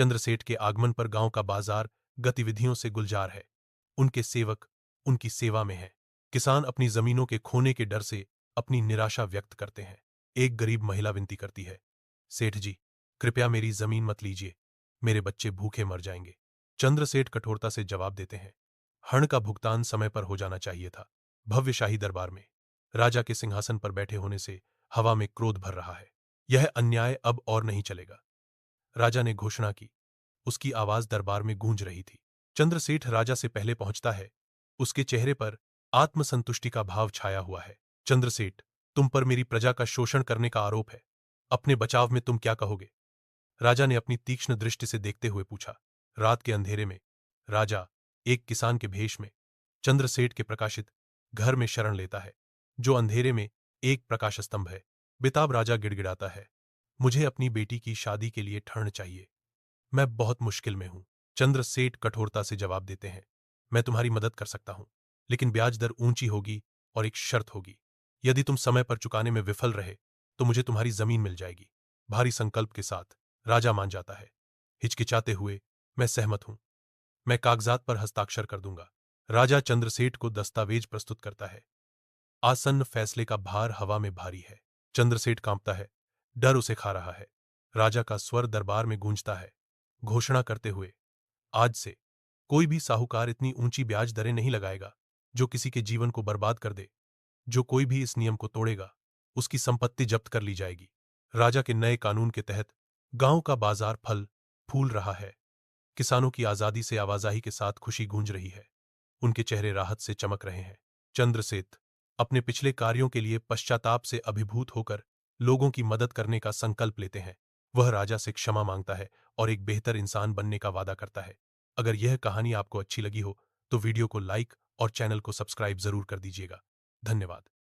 चंद्रसेठ के आगमन पर गांव का बाजार गतिविधियों से गुलजार है। उनके सेवक उनकी सेवा में हैं। किसान अपनी जमीनों के खोने के डर से अपनी निराशा व्यक्त करते हैं। एक गरीब महिला विनती करती है, सेठ जी, कृपया मेरी जमीन मत लीजिए, मेरे बच्चे भूखे मर जाएंगे। चंद्रसेठ कठोरता से जवाब देते हैं, हण का भुगतान समय पर हो जाना चाहिए था। भव्य शाही दरबार में राजा के सिंहासन पर बैठे होने से हवा में क्रोध भर रहा है। यह अन्याय अब और नहीं चलेगा। राजा ने घोषणा की। उसकी आवाज दरबार में गूंज रही थी। चंद्रसेठ राजा से पहले पहुंचता है। उसके चेहरे पर आत्मसंतुष्टि का भाव छाया हुआ है। चंद्रसेठ, तुम पर मेरी प्रजा का शोषण करने का आरोप है। अपने बचाव में तुम क्या कहोगे? राजा ने अपनी तीक्ष्ण दृष्टि से देखते हुए पूछा। रात के अंधेरे में राजा एक किसान के भेष में चंद्रसेठ के प्रकाशित घर में शरण लेता है, जो अंधेरे में एक प्रकाश स्तंभ है। बेताब राजा गिड़गिड़ाता है, मुझे अपनी बेटी की शादी के लिए ठंड चाहिए। मैं बहुत मुश्किल में हूं। चंद्रसेठ कठोरता से जवाब देते हैं, मैं तुम्हारी मदद कर सकता हूं, लेकिन ब्याज दर ऊंची होगी और एक शर्त होगी। यदि तुम समय पर चुकाने में विफल रहे तो मुझे तुम्हारी जमीन मिल जाएगी। भारी संकल्प के साथ राजा मान जाता है। हिचकिचाते हुए, मैं सहमत हूं, मैं कागजात पर हस्ताक्षर कर दूंगा। राजा चंद्रसेठ को दस्तावेज प्रस्तुत करता है। आसन्न फैसले का भार हवा में भारी है। चंद्रसेठ कांपता है, डर उसे खा रहा है। राजा का स्वर दरबार में गूंजता है, घोषणा करते हुए, आज से कोई भी साहूकार इतनी ऊंची ब्याज दरें नहीं लगाएगा जो किसी के जीवन को बर्बाद कर दे। जो कोई भी इस नियम को तोड़ेगा, उसकी संपत्ति जब्त कर ली जाएगी। राजा के नए कानून के तहत गांव का बाजार फल फूल रहा है। किसानों की आजादी से आवाजाही के साथ खुशी गूंज रही है। उनके चेहरे राहत से चमक रहे हैं। चंद्रसेठ अपने पिछले कार्यों के लिए पश्चाताप से अभिभूत होकर लोगों की मदद करने का संकल्प लेते हैं। वह राजा से क्षमा मांगता है और एक बेहतर इंसान बनने का वादा करता है। अगर यह कहानी आपको अच्छी लगी हो तो वीडियो को लाइक और चैनल को सब्सक्राइब जरूर कर दीजिएगा। धन्यवाद।